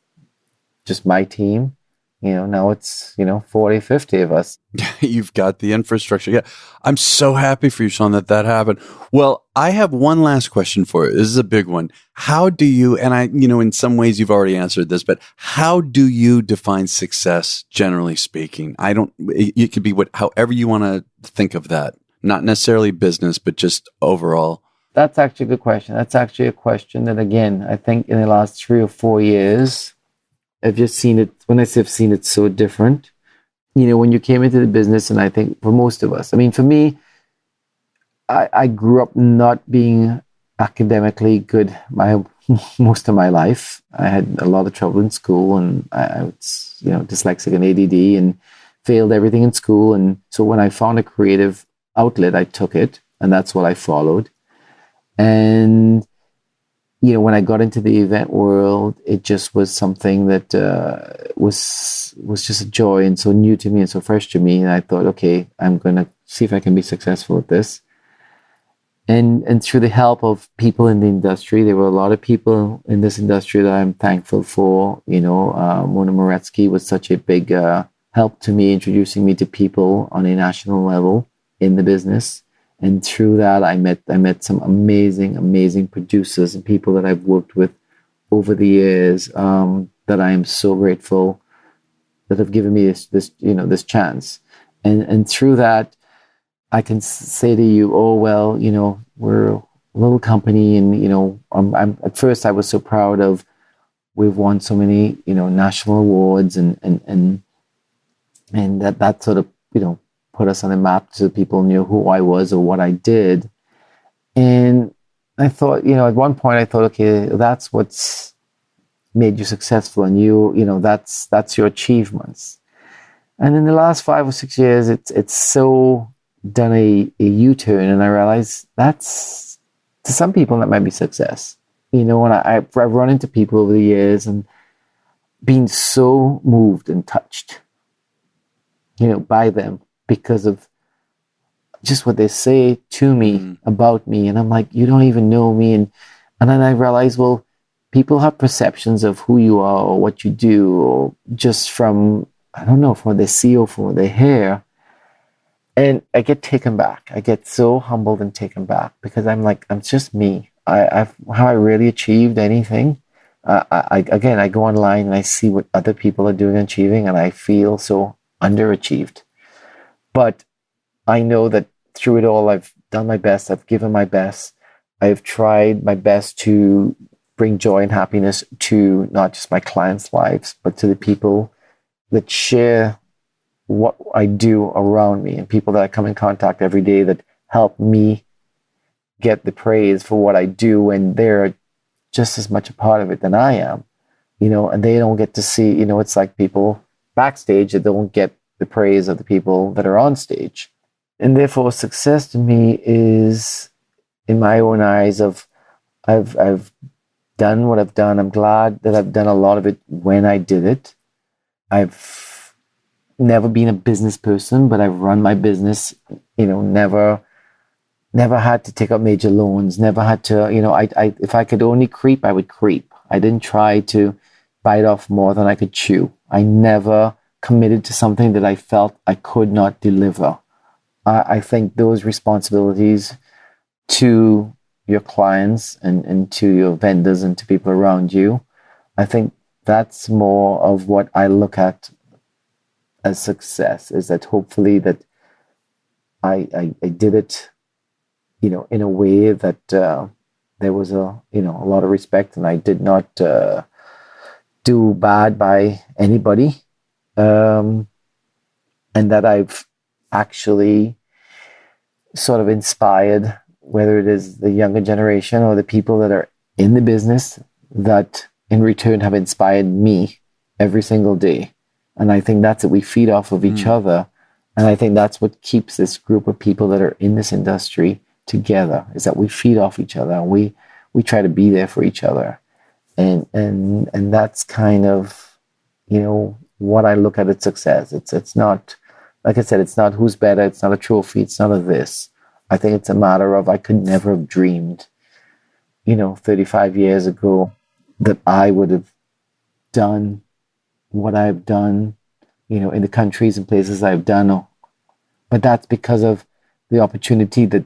just my team. Now it's 40, 50 of us. You've got the infrastructure. Yeah, I'm so happy for you, Sean, that happened. Well, I have one last question for you. This is a big one. How do you, and I, in some ways you've already answered this, but how do you define success, generally speaking? It could be however you want to think of that. Not necessarily business, but just overall. That's actually a good question. That's actually a question that, again, I think in the last 3 or 4 years, I've just seen it. When I say I've seen it so different, when you came into the business, and I think for most of us, for me, I grew up not being academically good most of my life. I had a lot of trouble in school, and I was, dyslexic and ADD, and failed everything in school. And so when I found a creative outlet, I took it, and that's what I followed. And, when I got into the event world, it just was something that was just a joy and so new to me and so fresh to me. And I thought, okay, I'm going to see if I can be successful at this. And through the help of people in the industry, there were a lot of people in this industry that I'm thankful for. Mona Moretsky was such a big help to me, introducing me to people on a national level in the business. And through that, I met some amazing producers and people that I've worked with over the years that I am so grateful that have given me this chance. And through that, I can say to you, oh, well, we're a little company, and, I'm at first I was so proud of, we've won so many, national awards and that sort of, put us on the map so people knew who I was or what I did. And I thought, at one point I thought, okay, that's what's made you successful, and that's your achievements. And in the last 5 or 6 years, it's so done a U-turn, and I realized that's, to some people, that might be success. And I've run into people over the years and been so moved and touched, by them because of just what they say to me about me. And I'm like, you don't even know me. And then I realized, well, people have perceptions of who you are or what you do, or just from, I don't know, from what they see or from what they hear. And I get taken back. I get so humbled and taken back because I'm like, I'm just me. Have I really achieved anything? I go online and I see what other people are doing and achieving, and I feel so underachieved. But I know that through it all, I've done my best. I've given my best. I've tried my best to bring joy and happiness to not just my clients' lives, but to the people that share what I do around me, and people that I come in contact every day that help me get the praise for what I do, and they're just as much a part of it than I am, and they don't get to see, it's like people backstage that don't get the praise of the people that are on stage. And therefore, success to me is, in my own eyes, I've done what I've done. I'm glad that I've done a lot of it when I did it. I've never been a business person, but I've run my business, never had to take up major loans, never had to, I if I could only creep, I would creep. I didn't try to bite off more than I could chew. I never committed to something that I felt I could not deliver. I think those responsibilities to your clients and to your vendors and to people around you, I think that's more of what I look at as success, is that hopefully that I did it, in a way that there was a lot of respect, and I did not do bad by anybody, and that I've actually sort of inspired, whether it is the younger generation or the people that are in the business, that in return have inspired me every single day. And I think that's it. We feed off of each other. And I think that's what keeps this group of people that are in this industry together, is that we feed off each other, and we try to be there for each other. And that's kind of, what I look at as success. It's not, like I said, it's not who's better. It's not a trophy. It's not a this. I think it's a matter of, I could never have dreamed, 35 years ago, that I would have done what I've done, in the countries and places I've done. But that's because of the opportunity that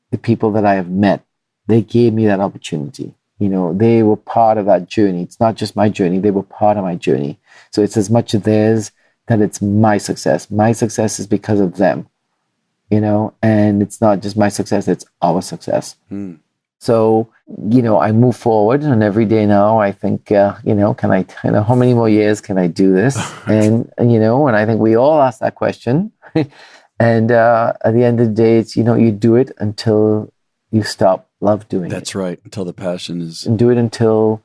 the people that I have met, they gave me that opportunity. They were part of that journey. It's not just my journey. They were part of my journey. So it's as much of theirs that it's my success. My success is because of them, and it's not just my success, it's our success. So, I move forward, and every day now I think, how many more years can I do this? And I think we all ask that question. And at the end of the day, it's, you do it until you stop love doing it. That's right. Until the passion is... And do it until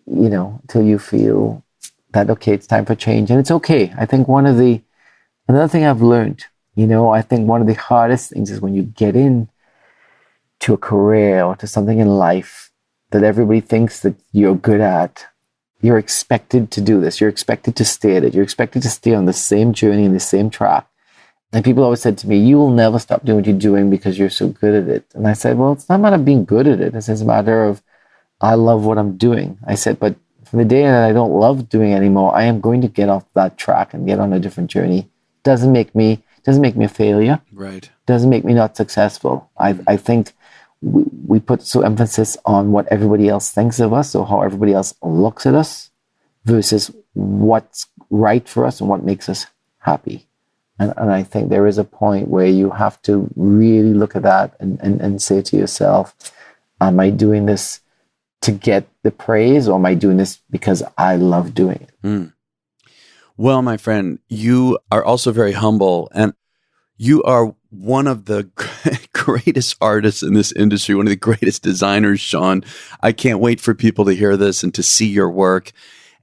you feel that, okay, it's time for change. And it's okay. I think one of the Another thing I've learned, I think one of the hardest things is when you get in to a career or to something in life that everybody thinks that you're good at. You're expected to do this. You're expected to stay at it. You're expected to stay on the same journey and the same track. And people always said to me, you will never stop doing what you're doing because you're so good at it. And I said, well, it's not a matter of being good at it. It's a matter of, I love what I'm doing. I said, but from the day that I don't love doing anymore, I am going to get off that track and get on a different journey. Doesn't make me a failure. Right. Doesn't make me not successful. I think we put so emphasis on what everybody else thinks of us or how everybody else looks at us versus what's right for us and what makes us happy. And I think there is a point where you have to really look at that and say to yourself, am I doing this to get the praise, or am I doing this because I love doing it? Mm. Well, my friend, you are also very humble, and you are one of the greatest artists in this industry, one of the greatest designers, Sean. I can't wait for people to hear this and to see your work.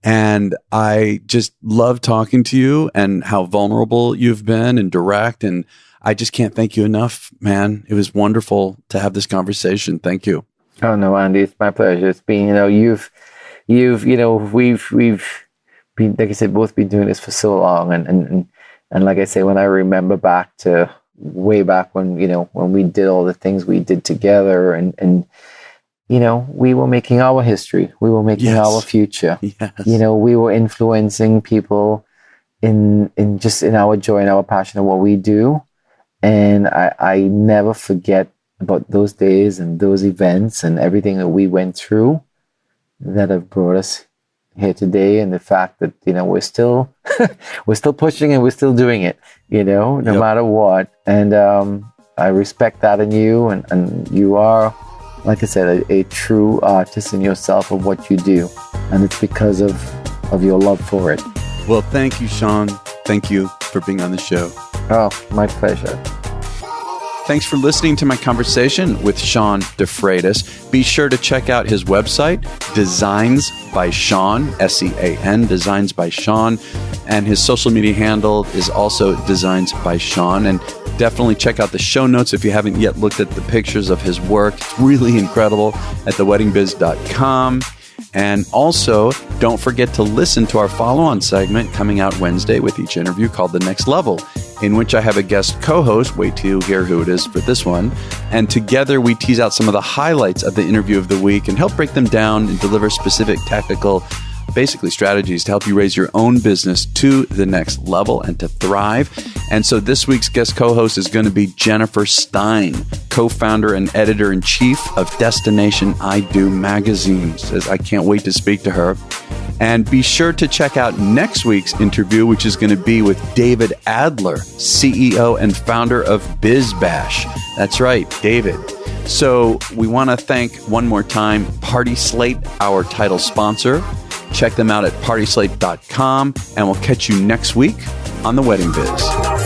And I just love talking to you and how vulnerable you've been and direct. And I just can't thank you enough, man. It was wonderful to have this conversation. Thank you. Oh no, Andy, it's my pleasure. It's been, we've been, like I said, both been doing this for so long. And like I say, when I remember back to way back when, when we did all the things we did together and we were making our history. We were making our future. Yes. We were influencing people in our joy and our passion of what we do. And I never forget about those days and those events and everything that we went through that have brought us here today, and the fact that we're still pushing and we're still doing it, no matter what. And I respect that in you, and you are, like I said, a true artist in yourself of what you do, and it's because of your love for it. Well, thank you, Sean. Thank you for being on the show. Oh, my pleasure. Thanks for listening to my conversation with Sean De Freitas. Be sure to check out his website, Designs by Sean, S-E-A-N, Designs by Sean. And his social media handle is also Designs by Sean. And definitely check out the show notes if you haven't yet looked at the pictures of his work. It's really incredible at theweddingbiz.com. And also, don't forget to listen to our follow-on segment coming out Wednesday with each interview called The Next Level, in which I have a guest co-host. Wait till you hear who it is for this one. And together we tease out some of the highlights of the interview of the week and help break them down and deliver specific tactical, basically strategies to help you raise your own business to the next level and to thrive. And so this week's guest co-host is going to be Jennifer Stein, co-founder and editor-in-chief of Destination I Do magazine. Says, I can't wait to speak to her. And be sure to check out next week's interview, which is going to be with David Adler, CEO and founder of BizBash. That's right, David. So we want to thank one more time Party Slate, our title sponsor. Check them out at partyslate.com, and we'll catch you next week on The Wedding Biz.